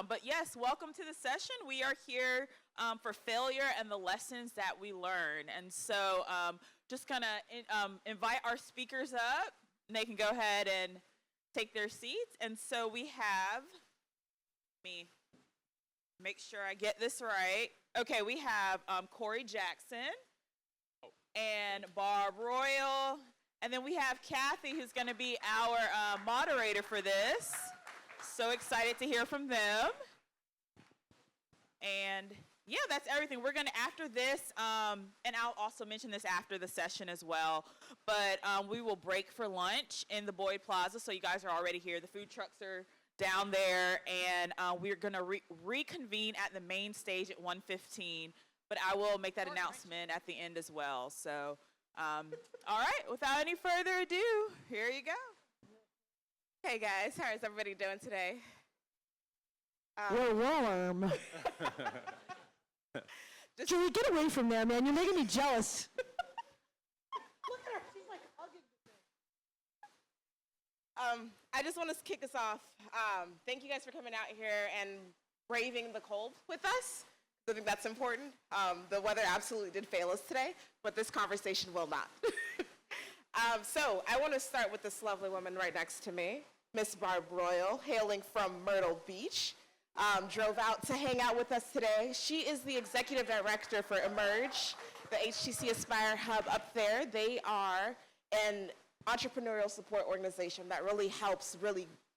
But yes, welcome to the session. We are here for failure and the lessons that we learn. And so just going to invite our speakers up, and they can go ahead and take their seats. And so we have, let me make sure I get this right. Okay, we have Corey Jackson and Barb Royal. And then we have Kathy, who's going to be our moderator for this. So excited to hear from them. And yeah, that's everything. We're going to, after this, and I'll also mention this after the session as well, but we will break for lunch in the Boyd Plaza. So you guys are already here. The food trucks are down there, and we're going to reconvene at the main stage at 1:15. But I will make that announcement at the end as well. So, all right, without any further ado, here you go. Hey guys, how is everybody doing today? We're warm. Julie, get away from there, man. You're making me jealous. Look at her. She's like hugging me. I just want to kick us off. Thank you guys for coming out here and braving the cold with us. I think that's important. The weather absolutely did fail us today, but this conversation will not. So I want to start with this lovely woman right next to me, Miss Barb Royal, hailing from Myrtle Beach. Drove out to hang out with us today. She is the executive director for eMYRge, the HTC Aspire Hub up there. They are an entrepreneurial support organization that really helps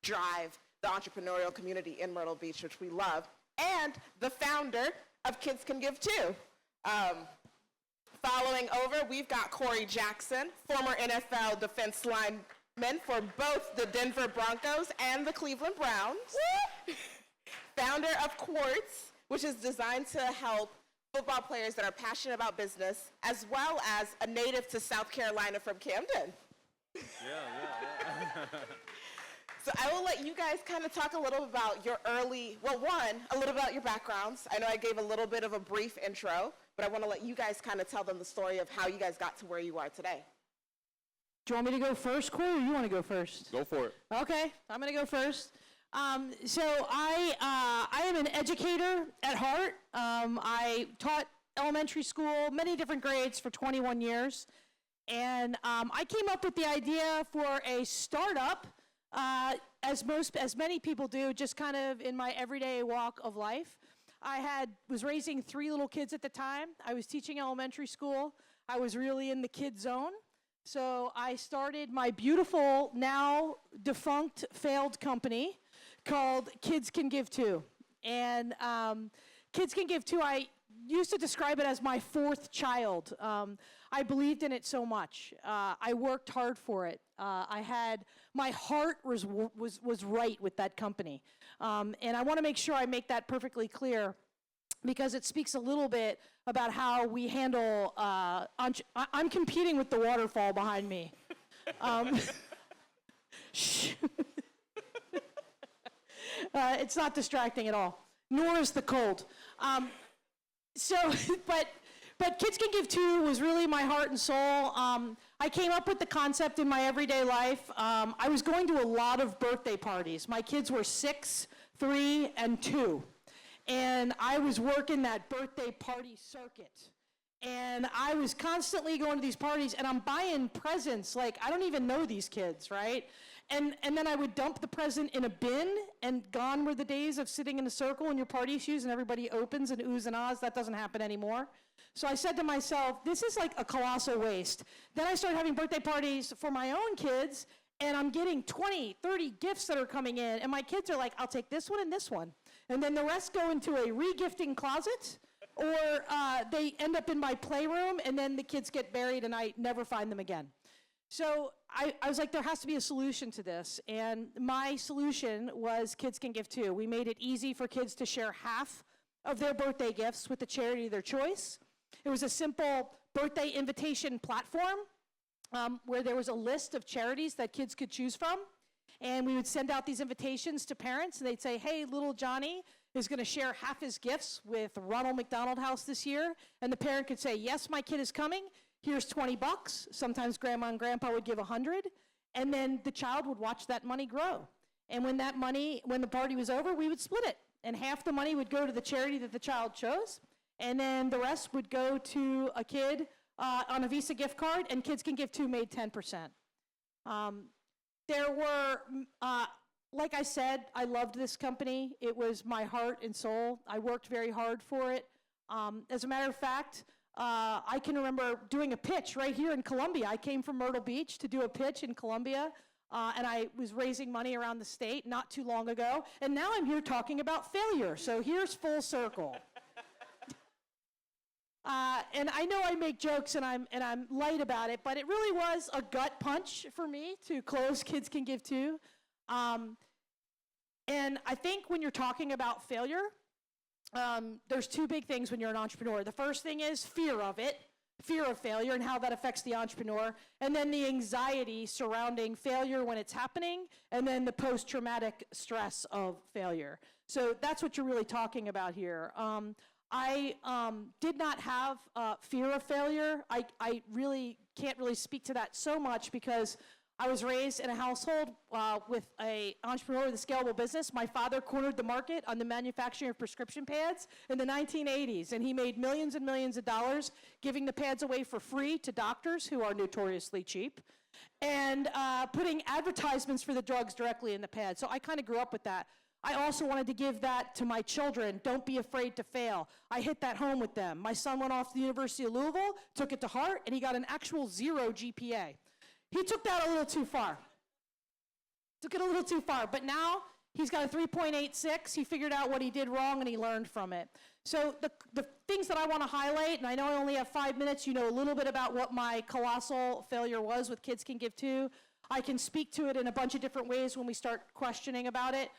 drive the entrepreneurial community in Myrtle Beach, which we love, and the founder of Kids Can Give Too. Following over, we've got Corey Jackson, former NFL defense lineman for both the Denver Broncos and the Cleveland Browns. Founder of Qwerkz, which is designed to help football players that are passionate about business, as well as a native to South Carolina from Camden. Yeah. So I will let you guys kind of talk a little about your a little about your backgrounds. I know I gave a little bit of a brief intro, but I want to let you guys kind of tell them the story of how you guys got to where you are today. Do you want me to go first, Corey, or you want to go first? Go for it. Okay, I'm going to go first. So I am an educator at heart. I taught elementary school, many different grades for 21 years. And I came up with the idea for a startup, as many people do, just kind of in my everyday walk of life. I was raising 3 little kids at the time. I was teaching elementary school. I was really in the kid zone. So I started my beautiful, now defunct, failed company called Kids Can Give Too. And Kids Can Give Too, I used to describe it as my 4th child. I believed in it so much. I worked hard for it. My heart was right with that company. And I want to make sure I make that perfectly clear, because it speaks a little bit about how we handle, I'm competing with the waterfall behind me. Shh. It's not distracting at all, nor is the cold. But Kids Can Give Too was really my heart and soul. I came up with the concept in my everyday life. I was going to a lot of birthday parties. My kids were 6, 3, and 2. And I was working that birthday party circuit. And I was constantly going to these parties, and I'm buying presents like I don't even know these kids, right? And then I would dump the present in a bin, and gone were the days of sitting in a circle in your party shoes and everybody opens and oohs and ahs. That doesn't happen anymore. So I said to myself, this is like a colossal waste. Then I started having birthday parties for my own kids, and I'm getting 20, 30 gifts that are coming in, and my kids are like, I'll take this one and this one. And then the rest go into a re-gifting closet, or they end up in my playroom, and then the kids get buried and I never find them again. So I was like, there has to be a solution to this. And my solution was Kids Can Give Too. We made it easy for kids to share half of their birthday gifts with the charity of their choice. It was a simple birthday invitation platform where there was a list of charities that kids could choose from. And we would send out these invitations to parents, and they'd say, hey, little Johnny is going to share half his gifts with Ronald McDonald House this year. And the parent could say, yes, my kid is coming. Here's $20. Sometimes grandma and grandpa would give $100. And then the child would watch that money grow. And when the party was over, we would split it. And half the money would go to the charity that the child chose, and then the rest would go to a kid on a Visa gift card, and Kids Can Give Too made 10%. There were, like I said, I loved this company. It was my heart and soul. I worked very hard for it. As a matter of fact, I can remember doing a pitch right here in Columbia. I came from Myrtle Beach to do a pitch in Columbia, and I was raising money around the state not too long ago, and now I'm here talking about failure, so here's full circle. And I know I make jokes and I'm light about it, but it really was a gut punch for me to close Kids Can Give Too. And I think when you're talking about failure, there's two big things when you're an entrepreneur. The first thing is fear of it, fear of failure and how that affects the entrepreneur, and then the anxiety surrounding failure when it's happening, and then the post-traumatic stress of failure. So that's what you're really talking about here. I did not have fear of failure. I really can't really speak to that so much because I was raised in a household with an entrepreneur with a scalable business. My father cornered the market on the manufacturing of prescription pads in the 1980s, and he made millions and millions of dollars giving the pads away for free to doctors who are notoriously cheap, and putting advertisements for the drugs directly in the pad. So I kind of grew up with that. I also wanted to give that to my children. Don't be afraid to fail. I hit that home with them. My son went off to the University of Louisville, took it to heart, and he got an actual 0 GPA. He took that a little too far. Took it a little too far, but now he's got a 3.86. He figured out what he did wrong and he learned from it. So the things that I want to highlight, and I know I only have 5 minutes, you know a little bit about what my colossal failure was with Kids Can Give Too. I can speak to it in a bunch of different ways when we start questioning about it.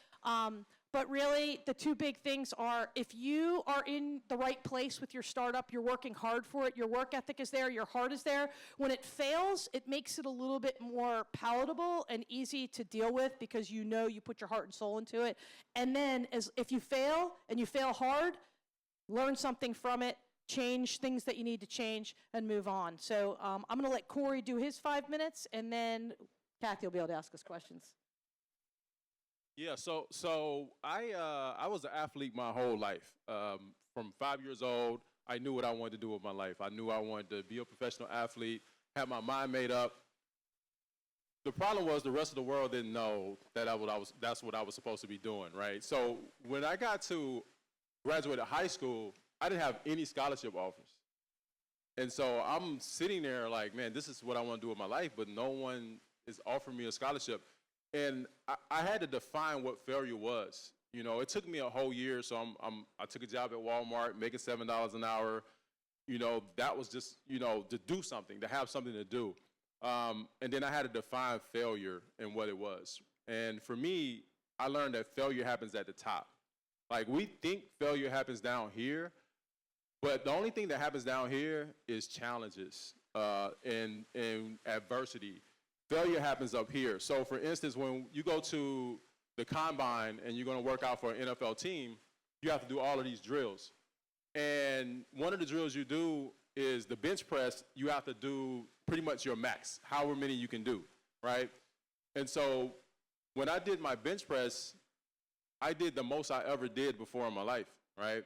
But really, the two big things are, if you are in the right place with your startup, you're working hard for it, your work ethic is there, your heart is there. When it fails, it makes it a little bit more palatable and easy to deal with because you know you put your heart and soul into it. And then if you fail, and you fail hard, learn something from it, change things that you need to change, and move on. So I'm going to let Corey do his 5 minutes, and then Kathy will be able to ask us questions. Yeah, so I was an athlete my whole life. From 5 years old, I knew what I wanted to do with my life. I knew I wanted to be a professional athlete, had my mind made up. The problem was the rest of the world didn't know that that's what I was supposed to be doing, right? So when I got to graduate high school, I didn't have any scholarship offers. And so I'm sitting there like, man, this is what I want to do with my life, but no one is offering me a scholarship. And I had to define what failure was. You know, it took me a whole year, so I took a job at Walmart, making $7 an hour. You know, that was just, you know, to do something, to have something to do. And then I had to define failure and what it was. And for me, I learned that failure happens at the top. Like, we think failure happens down here, but the only thing that happens down here is challenges and adversity. Failure happens up here. So for instance, when you go to the combine and you're going to work out for an NFL team, you have to do all of these drills. And one of the drills you do is the bench press. You have to do pretty much your max, however many you can do, right? And so when I did my bench press, I did the most I ever did before in my life, right?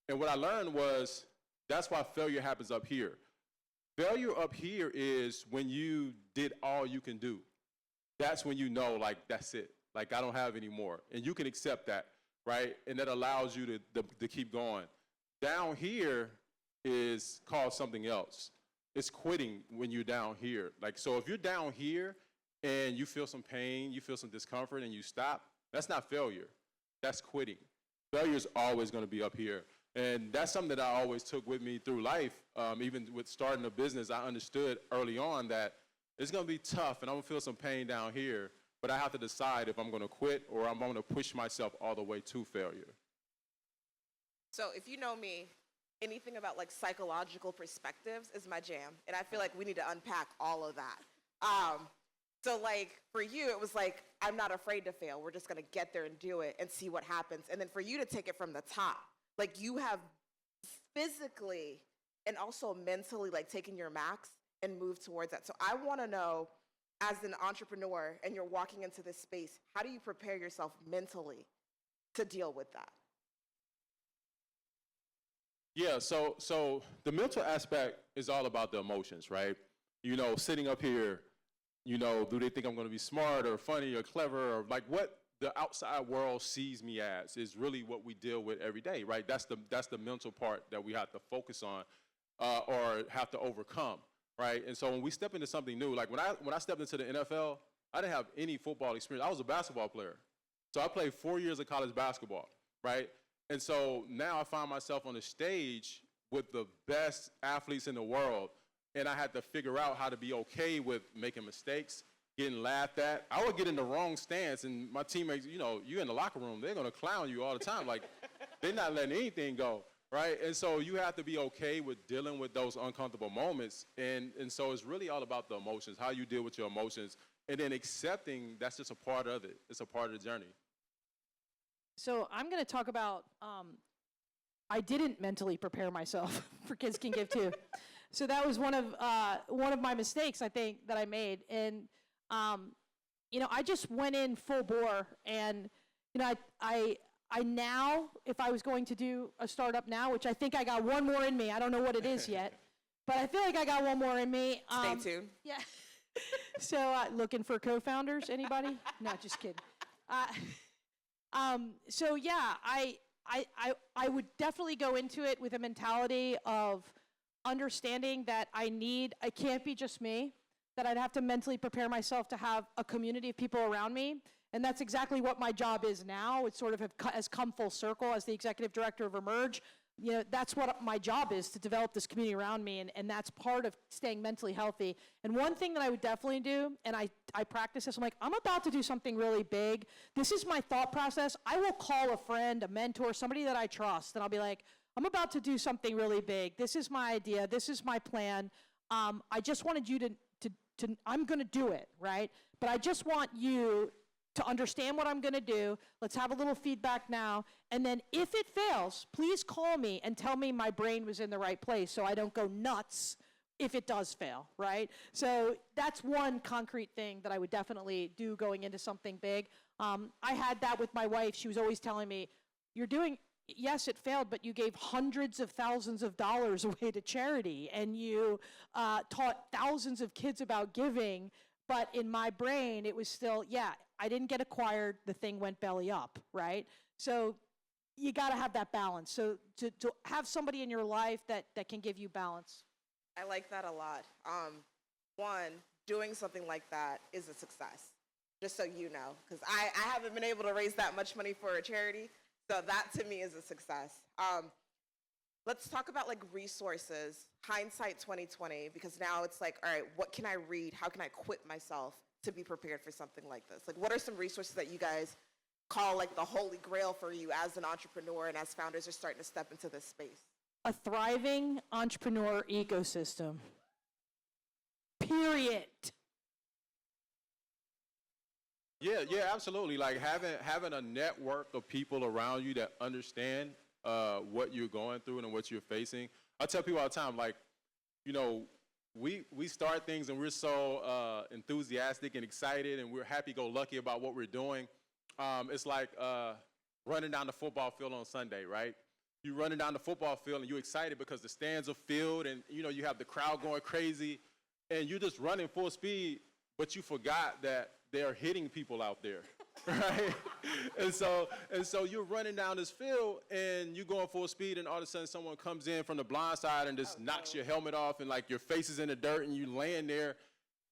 And what I learned was that's why failure happens up here. Failure up here is when you did all you can do. That's when you know, like, that's it. Like, I don't have any more. And you can accept that, right? And that allows you to keep going. Down here is called something else. It's quitting when you're down here. Like, so if you're down here and you feel some pain, you feel some discomfort, and you stop, that's not failure. That's quitting. Failure is always going to be up here. And that's something that I always took with me through life. Even with starting a business, I understood early on that it's going to be tough and I'm going to feel some pain down here, but I have to decide if I'm going to quit or I'm going to push myself all the way to failure. So if you know me, anything about like psychological perspectives is my jam. And I feel like we need to unpack all of that. So like for you, it was like, I'm not afraid to fail. We're just going to get there and do it and see what happens. And then for you to take it from the top, like you have physically and also mentally like taken your max and moved towards that. So I want to know, as an entrepreneur and you're walking into this space, how do you prepare yourself mentally to deal with that? Yeah, so the mental aspect is all about the emotions, right? You know, sitting up here, you know, do they think I'm going to be smart or funny or clever or like what the outside world sees me as is really what we deal with every day, right? That's the mental part that we have to focus on or have to overcome, right? And so when we step into something new, like when I stepped into the NFL, I didn't have any football experience. I was a basketball player. So I played 4 years of college basketball, right? And so now I find myself on the stage with the best athletes in the world, and I had to figure out how to be okay with making mistakes, getting laughed at. I would get in the wrong stance, and my teammates, you know, you in the locker room, they're going to clown you all the time. Like, they're not letting anything go, right? And so you have to be okay with dealing with those uncomfortable moments. And so it's really all about the emotions, how you deal with your emotions, and then accepting that's just a part of it. It's a part of the journey. So I'm going to talk about, I didn't mentally prepare myself for Kids Can Give Too. So that was one of my mistakes, I think, that I made. And, you know, I just went in full bore. And, you know, I now, if I was going to do a startup now, which I think I got one more in me. I don't know what it is yet. But I feel like I got one more in me. Stay tuned. Yeah. So looking for co-founders, anybody? No, just kidding. So yeah, I would definitely go into it with a mentality of understanding that it can't be just me, that I'd have to mentally prepare myself to have a community of people around me. And that's exactly what my job is now. It sort of has come full circle as the executive director of eMYRge. You know, that's what my job is, to develop this community around me, and that's part of staying mentally healthy. And one thing that I would definitely do, and I practice this, I'm like, I'm about to do something really big. This is my thought process. I will call a friend, a mentor, somebody that I trust, and I'll be like, I'm about to do something really big. This is my idea. This is my plan. I just wanted you to I'm going to do it, right? But I just want you to understand what I'm going to do. Let's have a little feedback now. And then if it fails, please call me and tell me my brain was in the right place so I don't go nuts if it does fail, right? So that's one concrete thing that I would definitely do going into something big. I had that with my wife. She was always telling me, yes, it failed, but you gave hundreds of thousands of dollars away to charity, and you taught thousands of kids about giving. But in my brain, it was still, I didn't get acquired, the thing went belly up, right? So you got to have that balance. So to have somebody in your life that can give you balance. I like that a lot. One, doing something like that is a success, just so you know, because I haven't been able to raise that much money for a charity, so that to me is a success. Let's talk about like resources, hindsight 2020, because now it's like, all right, what can I read? How can I equip myself to be prepared for something like this? Like, what are some resources that you guys call like the holy grail for you as an entrepreneur and as founders are starting to step into this space? A thriving entrepreneur ecosystem. Period. Yeah, absolutely. Like having a network of people around you that understand what you're going through and what you're facing. I tell people all the time, like, you know, we start things and we're so enthusiastic and excited and we're happy-go-lucky about what we're doing. It's like running down the football field on Sunday, right? You're running down the football field and you're excited because the stands are filled and, you know, you have the crowd going crazy and you're just running full speed, but you forgot that they're hitting people out there, right? and so you're running down this field and you're going full speed and all of a sudden someone comes in from the blind side and just knocks your helmet off and like your face is in the dirt and you laying there.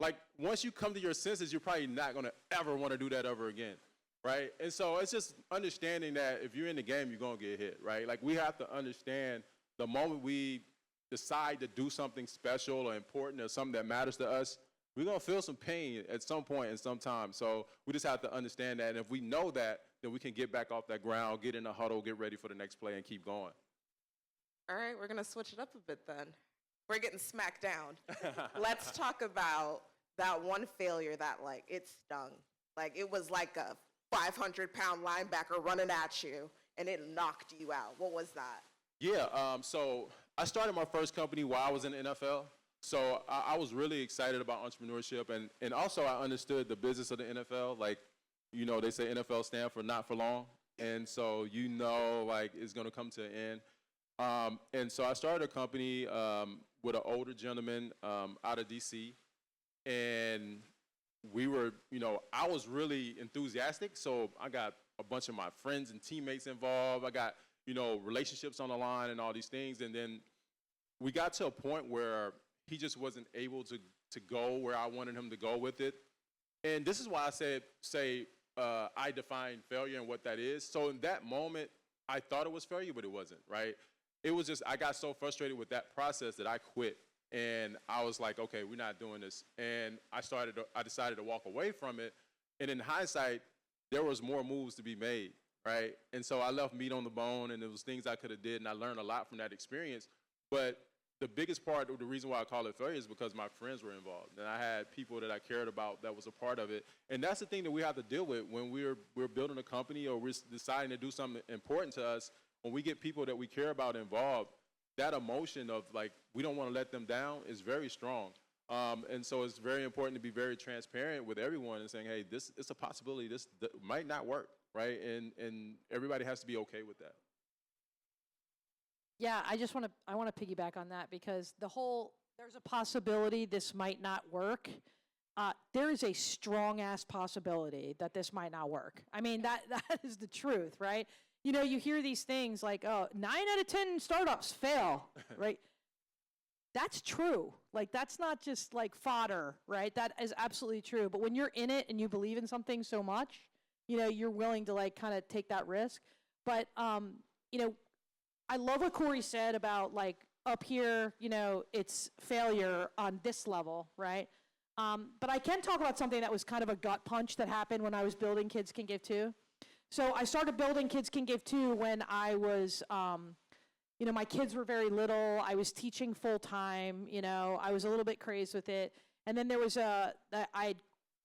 Like once you come to your senses, you're probably not gonna ever wanna do that ever again, right? And so it's just understanding that if you're in the game, you're gonna get hit, right? Like we have to understand the moment we decide to do something special or important or something that matters to us, we're going to feel some pain at some point in some time. So we just have to understand that. And if we know that, then we can get back off that ground, get in a huddle, get ready for the next play, and keep going. All right, we're going to switch it up a bit then. We're getting smacked down. Let's talk about that one failure that, like, it stung. Like, it was like a 500-pound linebacker running at you, and it knocked you out. What was that? Yeah, so I started my first company while I was in the NFL. So I was really excited about entrepreneurship, and also I understood the business of the NFL. Like, you know, they say NFL stand for not for long, and so you know, like, it's going to come to an end. And so I started a company with an older gentleman out of DC, and we were, I was really enthusiastic, so I got a bunch of my friends and teammates involved. I got, relationships on the line and all these things, and then we got to a point where he just wasn't able to go where I wanted him to go with it. And this is why I say I define failure and what that is. So in that moment, I thought it was failure, but it wasn't, right? It was just, I got so frustrated with that process that I quit. And I was like, okay, we're not doing this. And I decided to walk away from it. And in hindsight, there was more moves to be made, right? And so I left meat on the bone, and there was things I could have did, and I learned a lot from that experience. But the biggest part of the reason why I call it failure is because my friends were involved, and I had people that I cared about that was a part of it. And that's the thing that we have to deal with when we're building a company or we're deciding to do something important to us. When we get people that we care about involved, that emotion of like, we don't want to let them down is very strong. And so it's very important to be very transparent with everyone and saying, hey, this is a possibility. This might not work, right? And everybody has to be okay with that. Yeah, I want to piggyback on that because there's a possibility this might not work. There is a strong ass possibility that this might not work. I mean, that is the truth, right? You hear these things like, 9 out of 10 startups fail, right? That's true. Like, that's not just like fodder, right? That is absolutely true. But when you're in it and you believe in something so much, you're willing to like kind of take that risk. But, I love what Corey said about like up here, it's failure on this level, right? But I can talk about something that was kind of a gut punch that happened when I was building Kids Can Give Too. So I started building Kids Can Give Too when I was, my kids were very little. I was teaching full time. I was a little bit crazed with it. And then there was I'd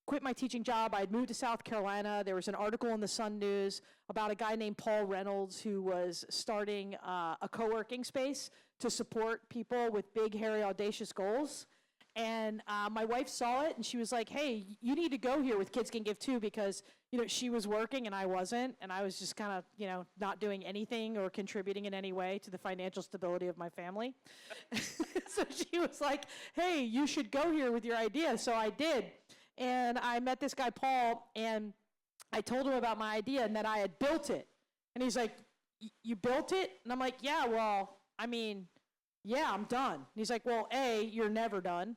quit my teaching job. I'd moved to South Carolina. There was an article in the Sun News about a guy named Paul Reynolds who was starting a co-working space to support people with big, hairy, audacious goals. And my wife saw it, and she was like, hey, you need to go here with Kids Can Give Too, because, she was working and I wasn't, and I was just kind of, not doing anything or contributing in any way to the financial stability of my family. So she was like, hey, you should go here with your idea. So I did. And I met this guy, Paul, and I told him about my idea and that I had built it. And he's like, you built it? And I'm like, yeah, well, I mean, yeah, I'm done. And he's like, well, A, you're never done.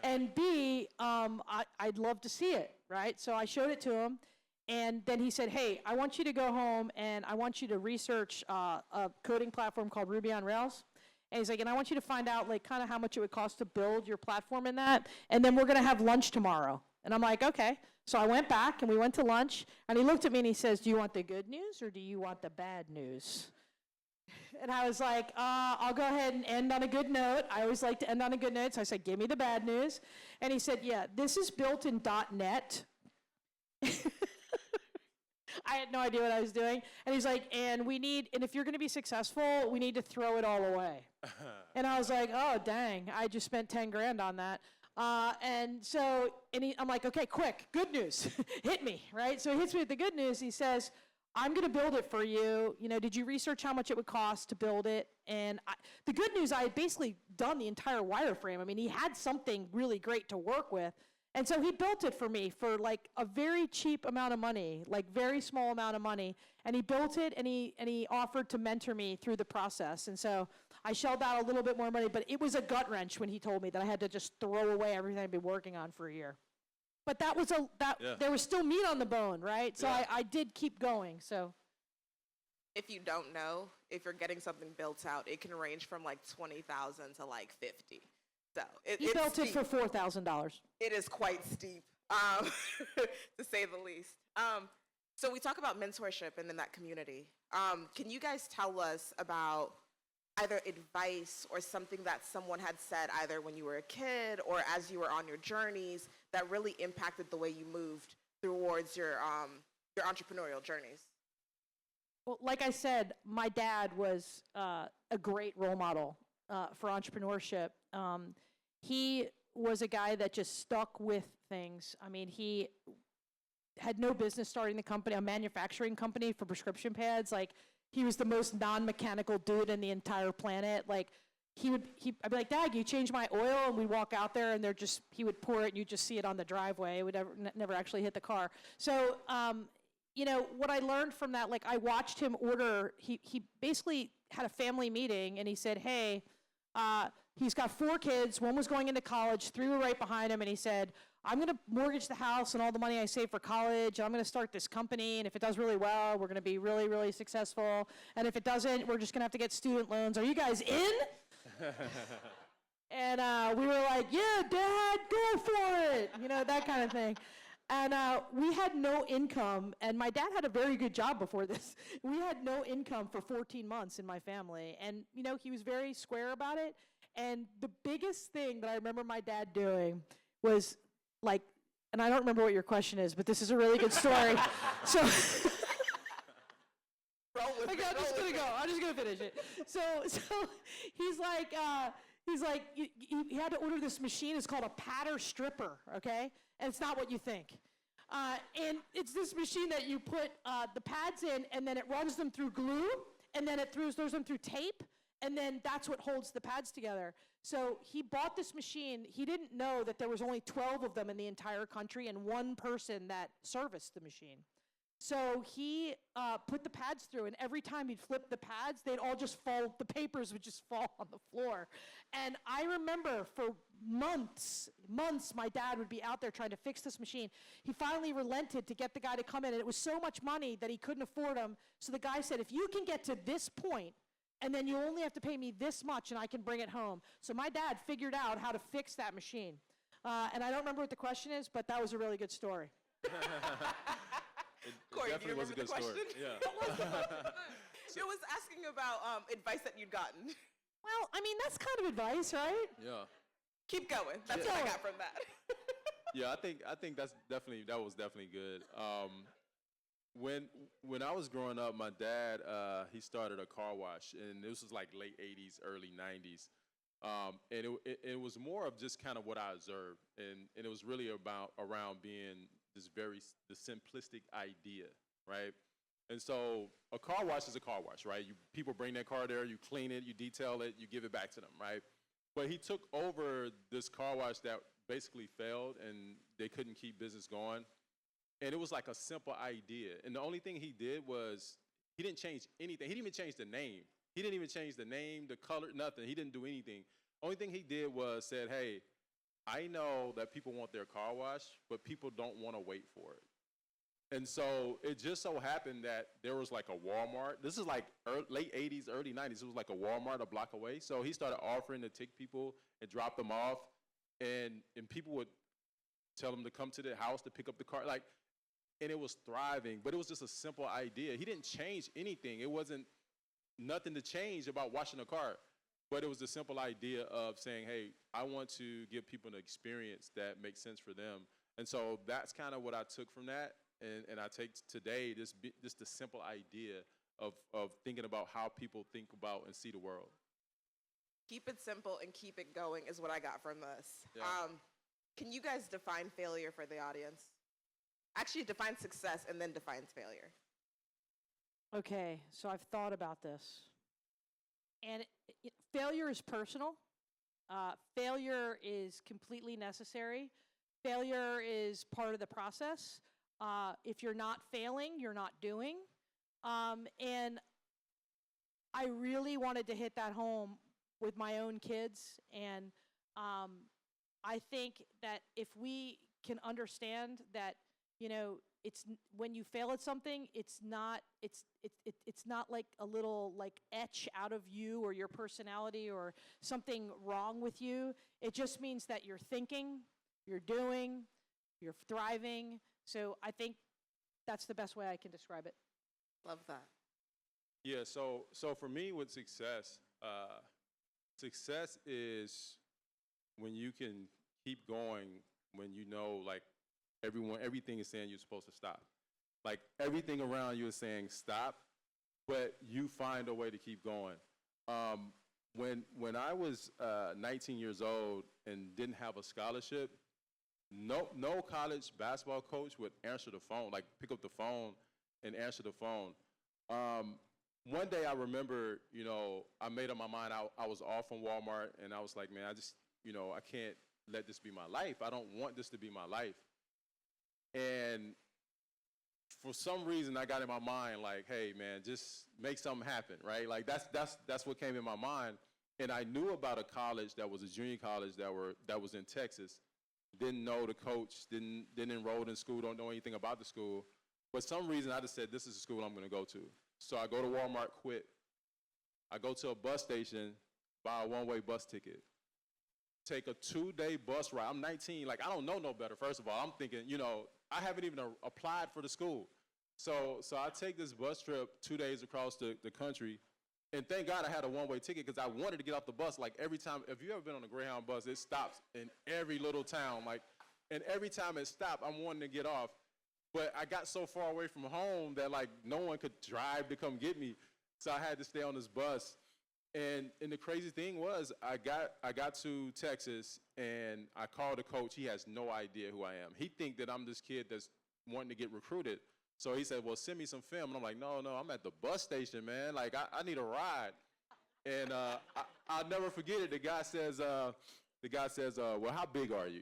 And B, I'd love to see it, right? So I showed it to him. And then he said, hey, I want you to go home and I want you to research a coding platform called Ruby on Rails. And he's like, and I want you to find out like kind of how much it would cost to build your platform in that. And then we're going to have lunch tomorrow. And I'm like, okay. So I went back and we went to lunch. And he looked at me and he says, do you want the good news or do you want the bad news? And I was like, I'll go ahead and end on a good note. I always like to end on a good note. So I said, give me the bad news. And he said, yeah, this is built in .NET. I had no idea what I was doing. And he's like, and if you're going to be successful, we need to throw it all away. And I was like, oh, dang, I just spent 10 grand on that. I'm like, okay, quick, good news, hit me, right? So he hits me with the good news. He says, I'm going to build it for you. Did you research how much it would cost to build it? And the good news, I had basically done the entire wireframe. I mean, he had something really great to work with. And so he built it for me for like a very cheap amount of money, like very small amount of money. And he built it and he offered to mentor me through the process. And so I shelled out a little bit more money, but it was a gut wrench when he told me that I had to just throw away everything I'd been working on for a year. But there was still meat on the bone, right? So I did keep going, so. If you don't know, if you're getting something built out, it can range from like 20,000 to like 50. So he built it for $4,000. It is quite steep, to say the least. So we talk about mentorship and in that community. Can you guys tell us about either advice or something that someone had said either when you were a kid or as you were on your journeys that really impacted the way you moved towards your entrepreneurial journeys? Well, like I said, my dad was a great role model for entrepreneurship. He was a guy that just stuck with things. I mean, he had no business starting a manufacturing company for prescription pads. Like, he was the most non-mechanical dude in the entire planet. Like, I'd be like, Dad, you change my oil? And we'd walk out there, and he would pour it, and you'd just see it on the driveway. It would never actually hit the car. So, what I learned from that, like, I watched him order, he basically had a family meeting, and he said, hey, he's got 4 kids, one was going into college, 3 were right behind him, and he said, I'm gonna mortgage the house and all the money I saved for college, I'm gonna start this company, and if it does really well, we're gonna be really, really successful, and if it doesn't, we're just gonna have to get student loans. Are you guys in? And we were like, yeah, Dad, go for it, that kind of thing. And we had no income, and my dad had a very good job before this. We had no income for 14 months in my family, and he was very square about it. And the biggest thing that I remember my dad doing was, like, and I don't remember what your question is, but this is a really good story. So I'm just gonna finish it. So he's like, he had to order this machine. It's called a patter stripper, okay? And it's not what you think. And it's this machine that you put the pads in, and then it runs them through glue, and then it throws them through tape, and then that's what holds the pads together. So he bought this machine. He didn't know that there was only 12 of them in the entire country and 1 person that serviced the machine. So he put the pads through, and every time he'd flip the pads, they'd all just fall, the papers would just fall on the floor. And I remember for months, my dad would be out there trying to fix this machine. He finally relented to get the guy to come in, and it was so much money that he couldn't afford him. So the guy said, if you can get to this point, and then you only have to pay me this much, and I can bring it home. So my dad figured out how to fix that machine. And I don't remember what the question is, but that was a really good story. Corey, do you definitely was a remember good the question? story. Yeah. It was asking about advice that you'd gotten. Well, I mean, that's kind of advice, right? Yeah. Keep going. That's what I got from that. Yeah, I think that was definitely good. When I was growing up, my dad he started a car wash, and this was like late '80s, early '90s, and it was more of just kind of what I observed, and it was really around being the simplistic idea, right? And so a car wash is a car wash, right? People bring their car there, you clean it, you detail it, you give it back to them, right? But he took over this car wash that basically failed, and they couldn't keep business going. And it was like a simple idea. And the only thing he did was he didn't change anything. He didn't even change the name. He didn't even change the name, the color, nothing. He didn't do anything. Only thing he did was said, hey, I know that people want their car washed, but people don't want to wait for it. And so it just so happened that there was like a Walmart. This is like late 80s, early 90s. It was like a Walmart a block away. So he started offering to take people and drop them off. And people would tell them to come to the house to pick up the car. And it was thriving, but it was just a simple idea. He didn't change anything. It wasn't nothing to change about washing a car. But it was the simple idea of saying, hey, I want to give people an experience that makes sense for them. And so that's kind of what I took from that. And I take today just the simple idea of thinking about how people think about and see the world. Keep it simple and keep it going is what I got from this. Yeah. Can you guys define failure for the audience? Actually, define success and then define failure. Okay, so I've thought about this. And failure is personal. Failure is completely necessary. Failure is part of the process. If you're not failing, you're not doing. And I really wanted to hit that home with my own kids. And I think that if we can understand that, it's when you fail at something, it's not like a little like etch out of you or your personality or something wrong with you. It just means that you're thinking, you're doing, you're thriving. So I think that's the best way I can describe it. Love that. Yeah, so for me with success, success is when you can keep going when you know like everything is saying you're supposed to stop. Like everything around you is saying stop, but you find a way to keep going. When I was 19 years old and didn't have a scholarship, no college basketball coach would answer the phone, like pick up the phone and answer the phone. one day I remember, I made up my mind. I was off from Walmart, and I was like, man, I just, I can't let this be my life. I don't want this to be my life. And for some reason, I got in my mind like, hey, man, just make something happen, right? Like that's what came in my mind. And I knew about a college that was a junior college that was in Texas. Didn't know the coach, didn't enroll in school, don't know anything about the school. But some reason I just said, this is the school I'm going to go to. So I go to Walmart, quit. I go to a bus station, buy a one-way bus ticket. Take a 2-day bus ride. I'm 19, like I don't know no better, first of all. I'm thinking, I haven't even applied for the school. So I take this bus trip 2 days across the country, and thank God I had a one-way ticket because I wanted to get off the bus. Like every time, if you ever been on a Greyhound bus, it stops in every little town. And every time it stopped, I'm wanting to get off. But I got so far away from home that like no one could drive to come get me. So I had to stay on this bus. And the crazy thing was I got to Texas and I called the coach. He has no idea who I am. He think that I'm this kid that's wanting to get recruited. So he said, well, send me some film. And I'm like, no, I'm at the bus station, man. Like I need a ride. And I'll never forget it. The guy says, well, how big are you?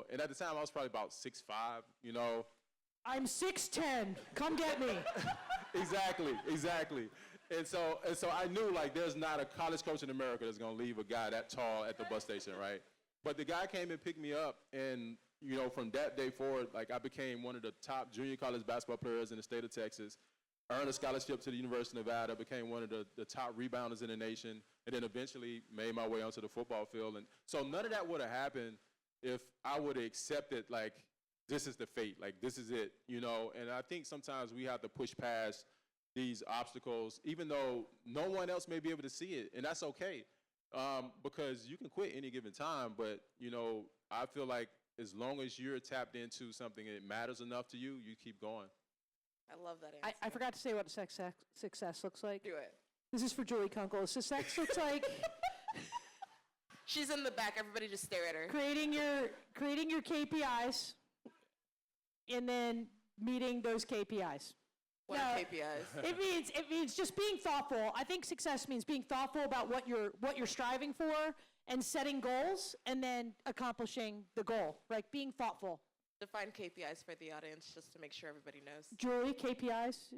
And at the time I was probably about 6'5", I'm 6'10". Come get me. Exactly. And so I knew like there's not a college coach in America that's gonna leave a guy that tall at the bus station, right? But the guy came and picked me up, and from that day forward, like I became one of the top junior college basketball players in the state of Texas. Earned a scholarship to the University of Nevada, became one of the top rebounders in the nation, and then eventually made my way onto the football field. And so none of that would have happened if I would have accepted like this is the fate, like this is it, And I think sometimes we have to push past these obstacles, even though no one else may be able to see it, and that's okay, because you can quit any given time. But I feel like as long as you're tapped into something and it matters enough to you, you keep going. I love that answer. I forgot to say what success looks like. Do it. This is for Julie Kunkel. Success looks like She's in the back. Everybody just stare at her. creating your KPIs and then meeting those KPIs. What are KPIs? It means just being thoughtful. I think success means being thoughtful about what you're striving for and setting goals and then accomplishing the goal. Like being thoughtful. Define KPIs for the audience just to make sure everybody knows. Julie, KPIs.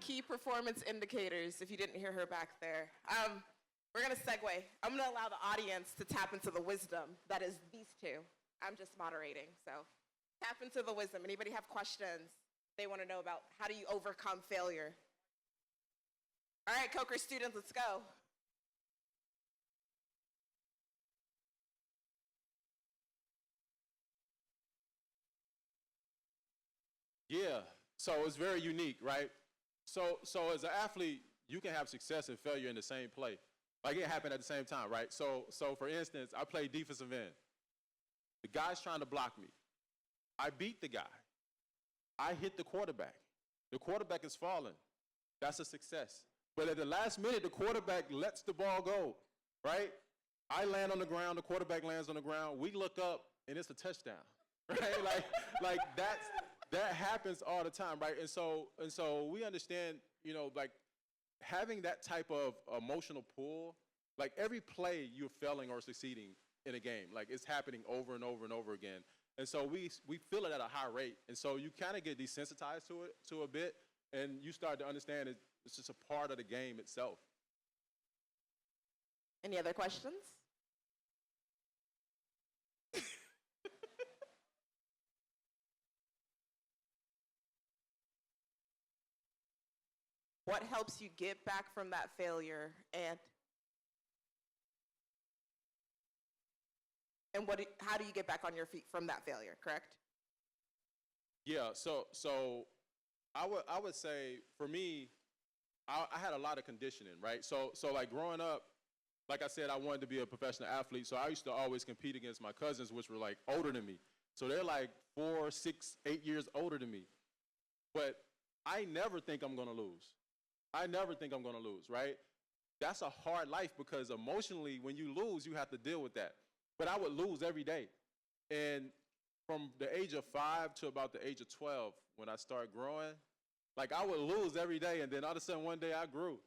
Key performance indicators, if you didn't hear her back there. We're going to segue. I'm going to allow the audience to tap into the wisdom that is these two. I'm just moderating, so tap into the wisdom. Anybody have questions they want to know about how do you overcome failure? All right, Qwerkz students, let's go. Yeah, so it's very unique, right? So as an athlete, you can have success and failure in the same play. Like it happened at the same time, right? So for instance, I play defensive end. The guy's trying to block me. I beat the guy. I hit the quarterback. The quarterback is falling. That's a success. But at the last minute, the quarterback lets the ball go, right? I land on the ground, the quarterback lands on the ground. We look up, and it's a touchdown, right? like that happens all the time, right? And so we understand, like having that type of emotional pull, like every play you're failing or succeeding in a game, like it's happening over and over and over again. And so we feel it at a high rate. And so you kind of get desensitized to it to a bit, and you start to understand it's just a part of the game itself. Any other questions? What helps you get back from that failure and how do you get back on your feet from that failure, correct? Yeah, so I would say for me, I had a lot of conditioning, right? So like growing up, like I said, I wanted to be a professional athlete, so I used to always compete against my cousins, which were like older than me. So they're like 4, 6, 8 years older than me. But I never think I'm gonna lose. I never think I'm gonna lose, right? That's a hard life because emotionally, when you lose, you have to deal with that. But I would lose every day. And from the age of 5 to about the age of 12, when I started growing, Like I would lose every day, and then all of a sudden one day I grew,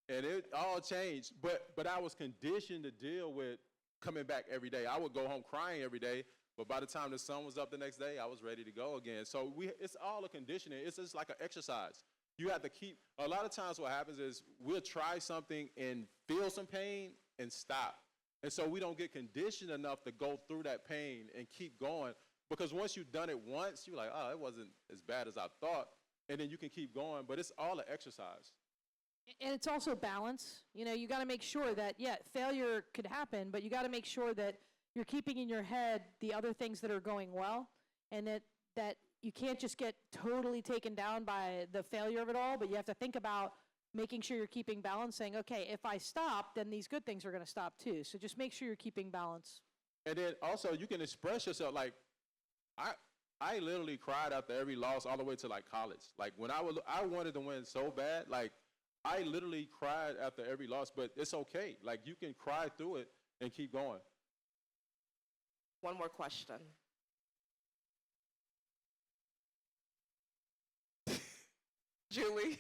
and it all changed. But I was conditioned to deal with coming back every day. I would go home crying every day, but by the time the sun was up the next day, I was ready to go again. So it's all a conditioning. It's just like an exercise. You have to keep, a lot of times what happens is we'll try something and feel some pain and stop. And so we don't get conditioned enough to go through that pain and keep going. Because once you've done it once, you're like, oh, it wasn't as bad as I thought. And then you can keep going, but it's all an exercise. And it's also balance. You know, you got to make sure that, yeah, failure could happen, but you got to make sure that you're keeping in your head the other things that are going well, and that you can't just get totally taken down by the failure of it all, but you have to think about making sure you're keeping balance, saying, okay, if I stop, then these good things are going to stop too. So just make sure you're keeping balance. And then also you can express yourself. Like I literally cried after every loss all the way to like college. Like when I wanted to win so bad, like I literally cried after every loss, but it's okay. Like you can cry through it and keep going. One more question. Julie.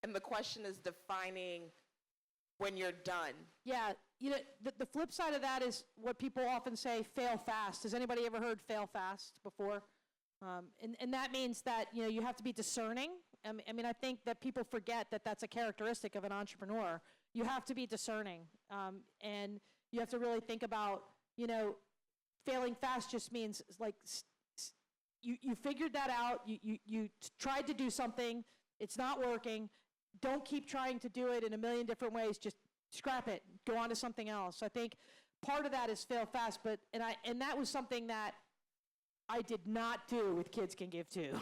And the question is defining when you're done. Yeah, you know, the flip side of that is what people often say, fail fast. Has anybody ever heard fail fast before? And that means that, you know, you have to be discerning. I mean, I think that people forget that that's a characteristic of an entrepreneur. You have to be discerning. And you have to really think about, you know, failing fast just means like you figured that out. You tried to do something. It's not working. Don't keep trying to do it in a million different ways. Just scrap it. Go on to something else. I think part of that is fail fast, and that was something that I did not do with Kids Can Give Too.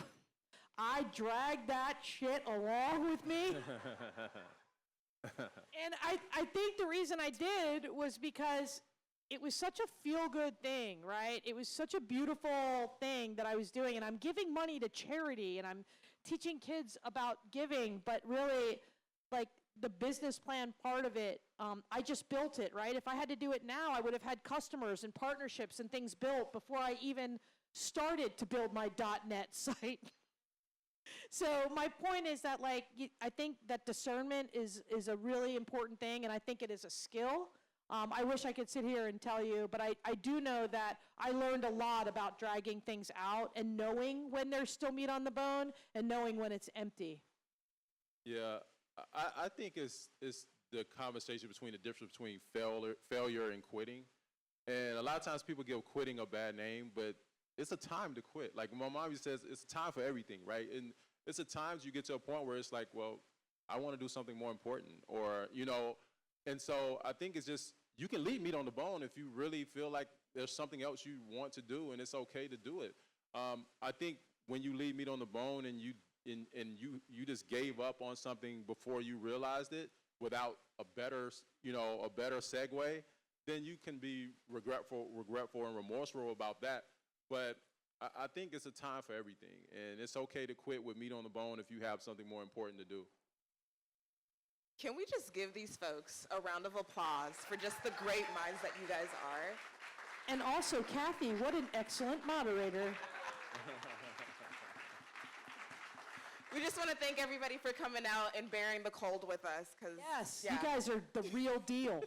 I dragged that shit along with me. And I think the reason I did was because it was such a feel-good thing, right? It was such a beautiful thing that I was doing, and I'm giving money to charity, and I'm teaching kids about giving, but really, like, the business plan part of it, I just built it, right? If I had to do it now, I would have had customers and partnerships and things built before I even started to build my .NET site. So my point is that, like, I think that discernment is a really important thing, and I think it is a skill. I wish I could sit here and tell you, but I do know that I learned a lot about dragging things out and knowing when there's still meat on the bone and knowing when it's empty. Yeah, I think it's the conversation between the difference between failure and quitting. And a lot of times people give quitting a bad name, but it's a time to quit. Like my mom says, it's a time for everything, right? And it's a times you get to a point where it's like, well, I want to do something more important, or, you know. And so I think it's just, you can leave meat on the bone if you really feel like there's something else you want to do, and it's okay to do it. I think when you leave meat on the bone and you just gave up on something before you realized it without a better segue, then you can be regretful and remorseful about that. But I think it's a time for everything, and it's okay to quit with meat on the bone if you have something more important to do. Can we just give these folks a round of applause for just the great minds that you guys are? And also, Kathy, what an excellent moderator. We just want to thank everybody for coming out and bearing the cold with us. Yes, yeah. You guys are the real deal.